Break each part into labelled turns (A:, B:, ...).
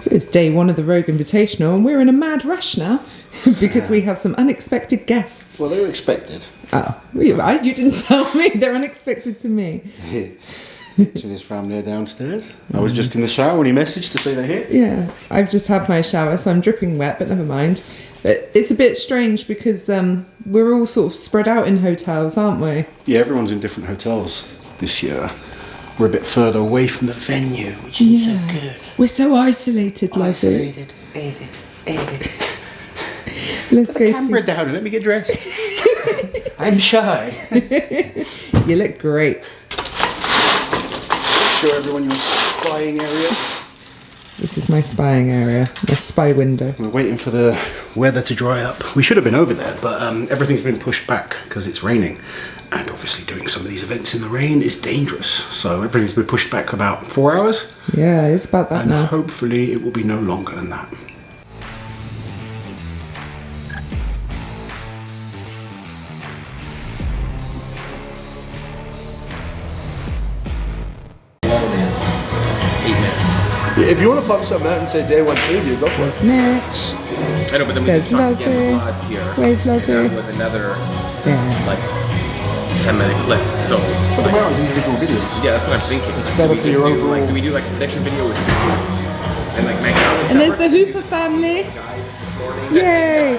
A: It's day one of the Rogue Invitational, and we're in a mad rush now because we have some unexpected guests.
B: Well, they were expected.
A: Oh, you didn't tell me. They're unexpected to me.
B: Mitch and his family are downstairs. I was just in the shower when he messaged to say they're here.
A: Yeah, I've just had my shower, so I'm dripping wet, but never mind. But it's a bit strange because we're all sort of spread out in hotels, aren't we?
B: Yeah, everyone's in different hotels this year. We're a bit further away from the venue, which is so good.
A: We're so isolated,
B: Isolated.
A: Let's go
B: Camera down and let me get dressed. I'm shy.
A: You look great.
B: Show everyone your spying area.
A: This is my spying area, my spy window.
B: We're waiting for the weather to dry up. We should have been over there, but everything's been pushed back because it's raining. And obviously doing some of these events in the rain is dangerous. So everything's been pushed back about 4 hours.
A: Yeah, it's about that now.
B: And hopefully it will be no longer than that. If you want to pop something out and say day one preview, go for it.
A: Mitch.
C: I know, but then we
A: There's
C: just talked again
A: Lozzie.
C: last year.
A: Wave Lozzie.
C: That was another like 10-minute clip. So
B: Put them out as individual videos.
C: yeah, that's what I'm thinking.
B: better
C: Do
B: for
C: we
B: your
C: just do
B: overall-
C: like do we do like a prediction video with just us and like make out?
A: And there's the Hooper family. Yay!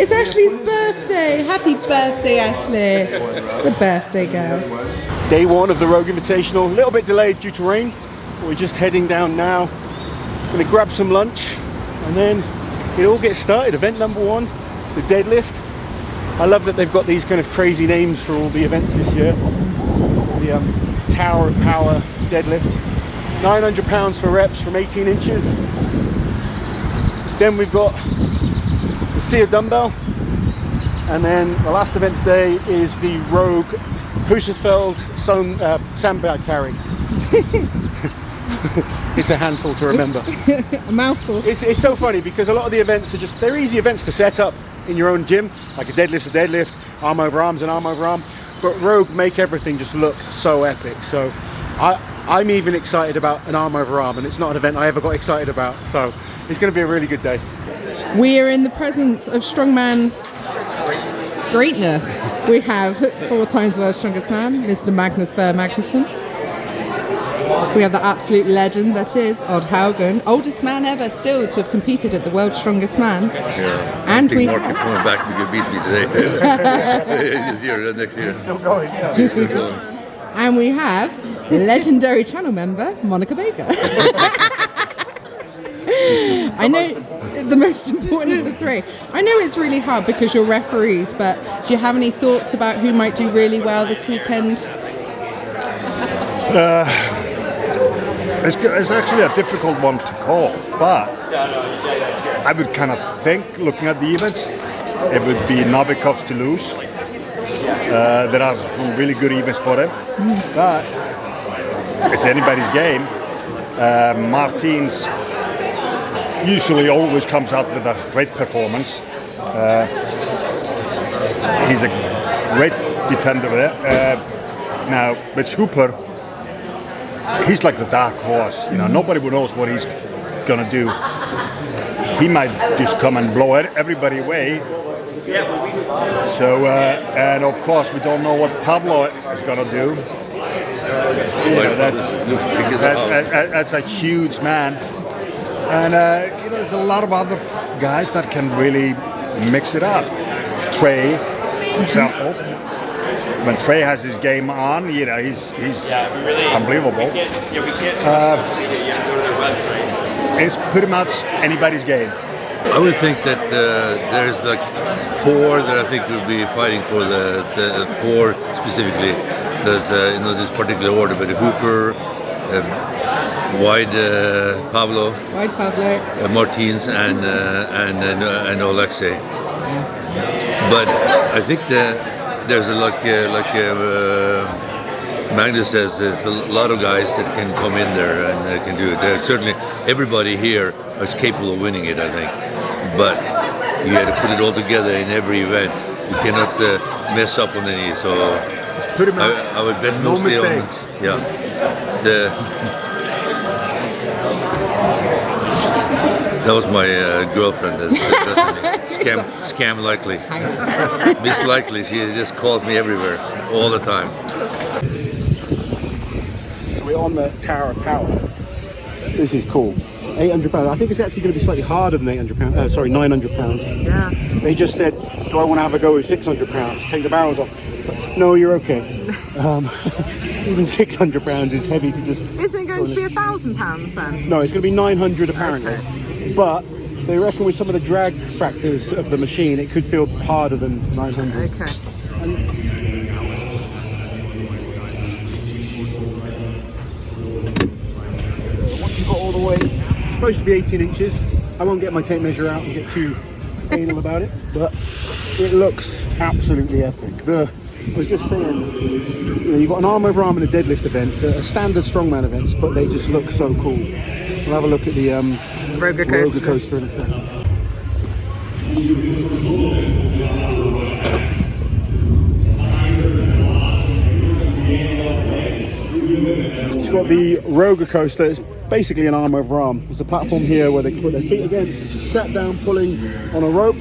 A: It's Ashley's birthday. Happy birthday, Ashley. The birthday girl.
B: Day one of the Rogue Invitational. A little bit delayed due to rain. We're just heading down now. Gonna grab some lunch and then it all gets started. Event number one, the deadlift. I love that they've got these kind of crazy names for all the events this year. The Tower of Power deadlift. 900 pounds for reps from 18 inches. Then we've got the Sea dumbbell. And then the last event today is the Rogue Husserfeld sandbag carry. It's a handful to remember.
A: A mouthful.
B: It's so funny because a lot of the events are they're easy events to set up in your own gym, like a deadlift's a deadlift, arm over arm's an arm over arm, but Rogue make everything just look so epic. So I'm even excited about an arm over arm, and it's not an event I ever got excited about, so it's going to be a really good day.
A: We are in the presence of strongman greatness. We have 4 times world's strongest man, Mr. Magnus Berg Magnusson. We have the absolute legend that is Odd Haugen, oldest man ever still to have competed at the World's Strongest Man.
D: Yeah,
A: And
D: I think
A: we
D: Mark is coming back to beat me today. This year, next year.
B: Still going, yeah.
D: He's still going.
A: And we have legendary channel member Monica Baker. I know the most important of the 3. I know it's really hard because you're referees, but do you have any thoughts about who might do really well this weekend?
E: It's actually a difficult one to call, but I would kind of think, looking at the events, it would be Novikov's to lose. There are some really good events for them, but it's anybody's game. Martins usually always comes out with a great performance. He's a great contender there. Now, with Hooper, he's like the dark horse. You know, nobody knows what he's gonna do. He might just come and blow everybody away. So, and of course, we don't know what Pavlo is gonna do. You know, that's a huge man. And you know, there's a lot of other guys that can really mix it up. Trey, for example. When Trey has his game on, you know, he's unbelievable. It's pretty much anybody's game.
D: I would think that there's like 4 that I think will be fighting for the 4 specifically. There's in this particular order, but Hooper, Wide Pavlo, Martins, and Alexei. But I think there's Magnus says, there's a lot of guys that can come in there and can do it. There's certainly everybody here is capable of winning it, I think. But you had to put it all together in every event. You cannot mess up on any. So
E: Pretty much
D: I would bet
E: no
D: mostly
E: mistakes.
D: on That was my girlfriend. That's scam likely. Miss Likely. She just calls me everywhere, all the time.
B: So we're on the Tower of Power. This is cool. 800 pounds. I think it's actually going to be slightly harder than 800 pounds. Sorry, 900 pounds.
A: Yeah.
B: They just said, do I want to have a go with 600 pounds? Take the barrels off. Like, no, you're okay. Even 600 pounds is heavy to just...
A: Isn't it going to be £1,000 then?
B: No, it's going to be 900 apparently.
A: Okay.
B: But they reckon with some of the drag factors of the machine, it could feel harder than 900.
A: Okay.
B: Once you've got all the way, it's supposed to be 18 inches. I won't get my tape measure out and get too anal about it, but it looks absolutely epic. I was just saying, you know, you've got an arm over arm in a deadlift event, standard strongman events, but they just look so cool. We'll have a look at the
A: roller
B: coaster in a second. It's got the roller coaster. It's basically an arm over arm. There's a platform here where they can put their feet against, sat down pulling on a rope.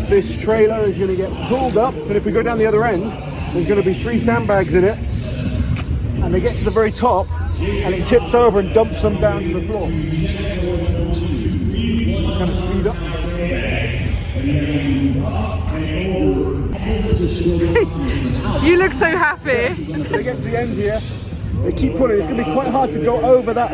B: This trailer is going to get pulled up, and if we go down the other end, there's going to be 3 sandbags in it, and they get to the very top, and it tips over and dumps them down to the floor. Kind of speed up.
A: You look so happy.
B: So they get to the end here, they keep pulling. It's going to be quite hard to go over that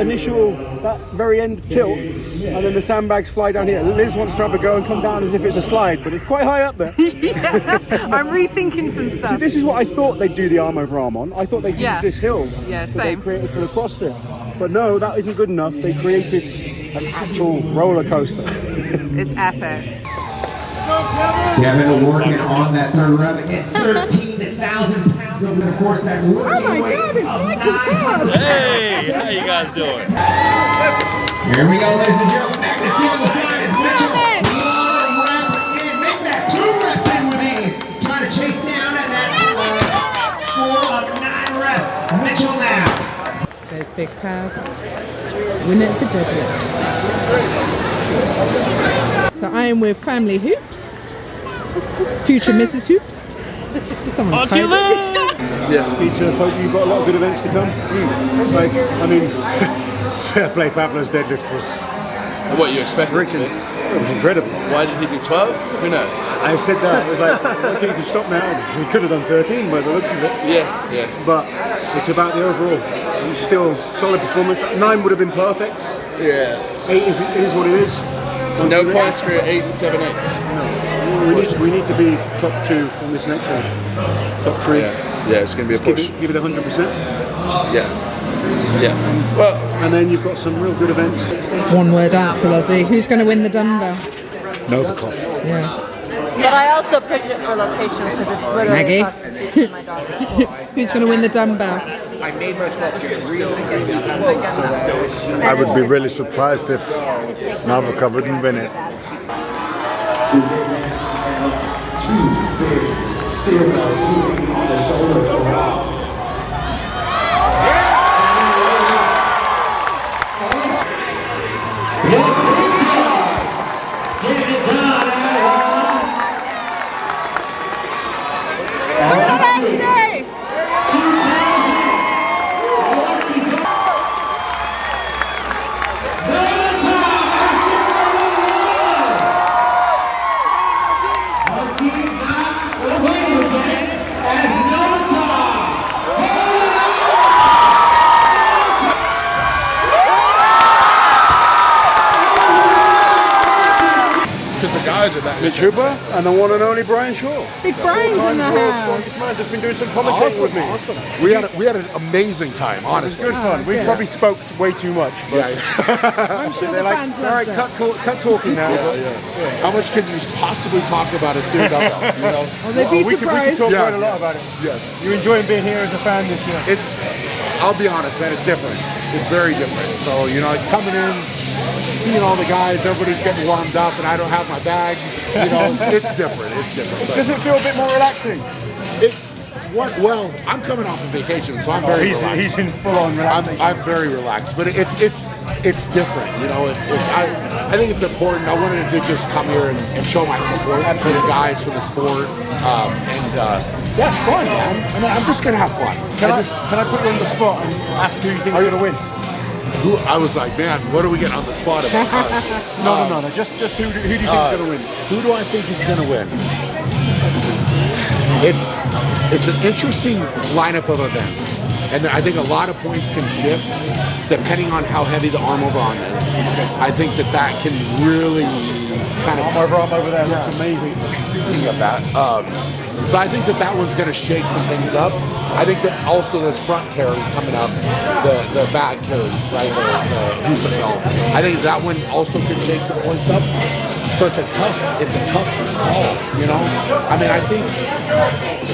B: very end tilt, and then the sandbags fly down here. Liz wants to have a go and come down as if it's a slide, but it's quite high up there.
A: Yeah, I'm rethinking some stuff.
B: See, this is what I thought they'd do the arm over arm on. I thought they'd use this hill that they created for the CrossFit. But no, that isn't good enough. They created an actual roller coaster.
A: It's epic.
F: Kevin working on that third rep again. 13,000 pounds over the course of that
A: Oh my God, it's Michael Todd.
C: Hey, how you guys doing?
F: Here we go, ladies and gentlemen. Magnus here on the side is Mitchell. One rep again. Make that 2 reps in with ease. Trying to chase down at that 4 of 9 reps. Mitchell now.
A: There's Big Pav. Winner of the deadlift. So I am with Family Hoops. Future Mrs. Hoops. Someone's
C: On you lose!
B: Yeah, speak to folk. You've got a lot of good events to come. Like, I mean, fair play. Pavlo's deadlift was
C: What you expected it to be?
B: it was incredible.
C: Why did he do 12? Who knows?
B: I said that. It was like, okay, you can stop now. He could have done 13 by the looks of it.
C: Yeah.
B: But it's about the overall. It's still solid performance. 9 would have been perfect.
C: Yeah.
B: 8 is what it is.
C: No points for 8 and 7/8.
B: We need to be top 2 on this next one. Top 3.
C: Yeah, it's going to be a push.
B: Give it 100%.
C: Yeah. Well,
B: And then you've got some real good events.
A: One word answer, Lozzie. Who's going to win the dumbbell?
B: Novikov.
A: Yeah.
G: But I also picked it for location because it's literally
A: Maggie?
G: across the street from my daughter.
A: Who's going to win the dumbbell?
F: I made myself get really
E: I would be really surprised if Novikov wouldn't win it.
F: 2 big seatbelts on the shoulder go out. Getting it done,
A: Look at that, Dave!
C: 'cause the guys are that.
B: Mitch Hooper and the one and only Brian Shaw.
A: Big Brian's in the
B: World's
A: house.
B: strongest man, just been doing some commentating with me.
H: Awesome. We had an amazing time,
B: It was
H: honestly.
B: good fun. We
A: good.
B: probably spoke way too much. But
A: I'm sure the
B: they're like,
A: fans
B: all right,
A: loved it.
B: cut talking now.
H: How much can you possibly talk about a sealed dumbbell? You know?
A: Well, they'd be
B: we can
A: surprised.
B: talk
H: Yeah.
B: quite a lot about it.
H: Yes.
B: You're enjoying being here as a fan this year.
H: I'll be honest, man, it's different. It's very different. So, you know, coming in, seeing all the guys, everybody's getting warmed up, and I don't have my bag. You know, it's different. It's different. But
B: Does it feel a bit more relaxing?
H: Well, I'm coming off of vacation, so I'm very relaxed.
B: He's in full-on relaxation.
H: I'm very relaxed, but it's different. You know, I think it's important. I wanted to just come here and show my support for the guys, for the sport, yeah, it's fun, man. I mean, I'm just gonna have fun.
B: Can I put you on the spot and ask who you think's gonna win?
H: I was like, man, what are we getting on the spot about?
B: No. Just who do you think's gonna win?
H: Who do I think is gonna win? It's an interesting lineup of events, and I think a lot of points can shift depending on how heavy the arm over arm is. I think that can really kind of
B: arm over there looks amazing.
H: Speaking of that, so I think that one's going to shake some things up. I think that also this front carry coming up, the bag carry, right, the Husafel, I think that one also could shake some points up. So it's a tough call, you know. I mean, I think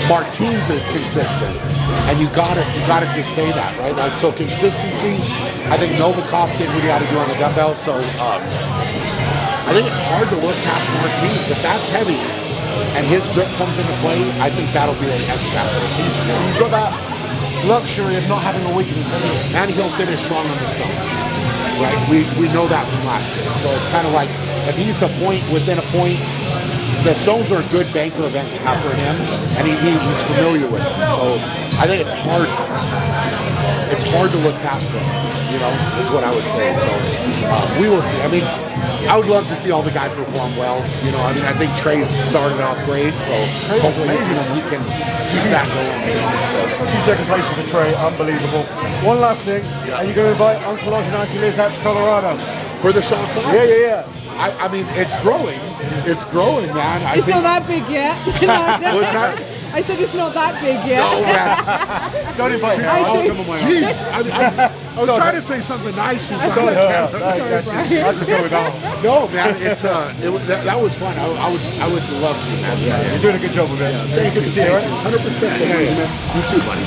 H: Martins is consistent, and you gotta just say that, right? Like, so consistency. I think Novikov did what he had to do on the dumbbell. So I think it's hard to look past Martins. If that's heavy and his grip comes into play, I think that'll be an X factor.
B: He's got that luxury of not having a weakness,
H: and he'll finish strong on the stones. Right? We know that from last year. So it's kind of like, if he's within a point, the stones are a good banker event to have for him, and he's familiar with them. So I think it's hard to look past him, you know, is what I would say. So we will see. I mean, I would love to see all the guys perform well. You know, I mean, I think Trey's started off great, so hopefully he can keep that going. You know, so.
B: 2 second places for Trey, unbelievable. One last thing, are you going to invite Uncle Oz and Auntie Liz out to Colorado?
H: For the Shaw Classic?
B: Yeah.
H: I mean, it's growing. It's growing, man.
A: It's not that big yet.
H: What's that?
A: I said it's not that big yet.
H: No, man.
B: Don't invite her. I'll come on my own.
H: Jeez, I was trying to say something nice.
B: Sorry, I'll just go with that.
H: No, man, that was fun. I would love to, man.
B: Yeah. You're doing a good job with it.
H: Yeah, thank you.
B: Good to see you, right?
H: 100%. Yeah. You too, buddy.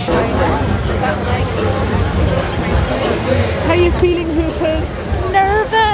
A: How are you feeling, Hoopers?
G: Nervous.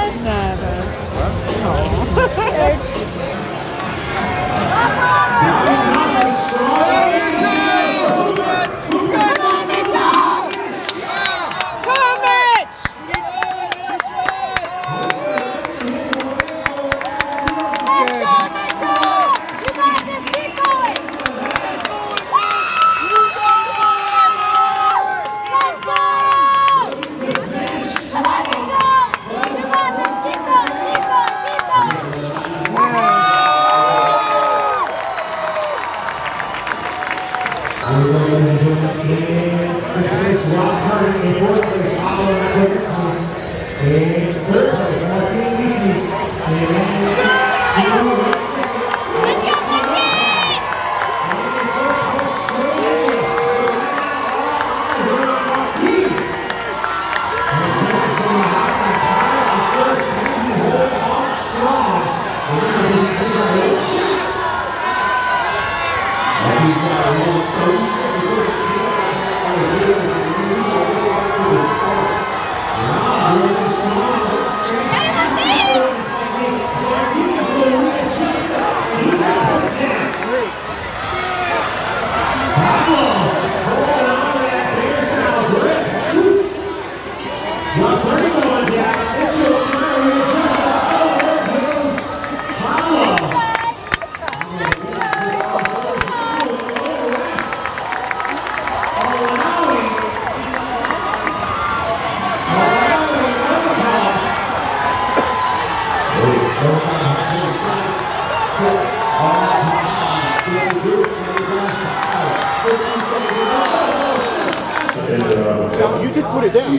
B: You did put it down.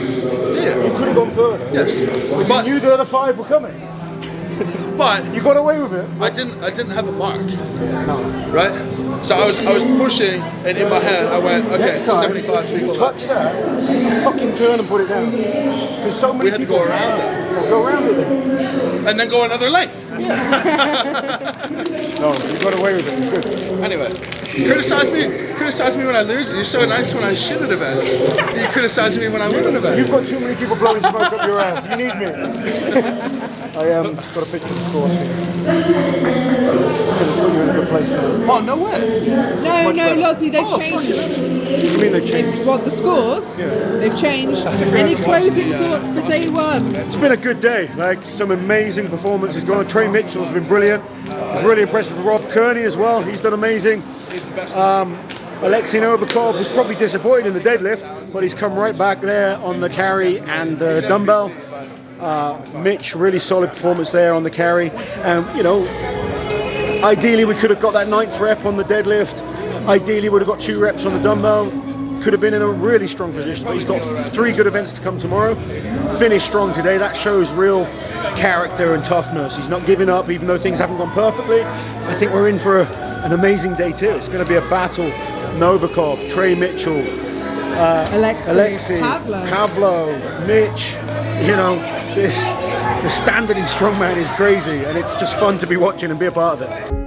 I: Yeah.
B: You could have gone further.
I: Yes.
B: But you knew the other 5 were coming.
I: But
B: you got away with it.
I: I didn't have a mark. No. Right? So I was pushing, and in my head I went, okay, 75 people.
B: Touch that, fucking turn and put it down. Because so many
I: we had to
B: people
I: go around it.
B: Go around it then.
I: And then go another length.
B: No, you got away with it. Good.
I: Anyway, criticize me when I lose. You're so nice when I shit at events. You criticize me when I win an event.
B: You've got too many people blowing smoke up your ass. You need me. I got a picture of the scores here. Put you in a good place now.
I: Oh, no way.
A: No, Lozzie, they've changed.
B: You mean they've changed?
A: What, the scores?
B: Yeah.
A: They've changed. Any closing thoughts for day one?
B: It's been a good day. Like some amazing performances going on. Trey Mitchell's been brilliant. I was really impressed with Rob Kearney as well. He's done amazing. Alexei Novikov was probably disappointed in the deadlift, but he's come right back there on the carry and the dumbbell. Mitch, really solid performance there on the carry. And, you know, ideally we could have got that 9th rep on the deadlift. Ideally would have got 2 reps on the dumbbell. Could have been in a really strong position, but he's got 3 good events to come tomorrow. Finished strong today. That shows real character and toughness. He's not giving up even though things haven't gone perfectly. I think we're in for an amazing day too. It's going to be a battle. Novikov, Trey Mitchell, Alexei, Pavlo, Mitch. You know, the standard in Strongman is crazy, and it's just fun to be watching and be a part of it.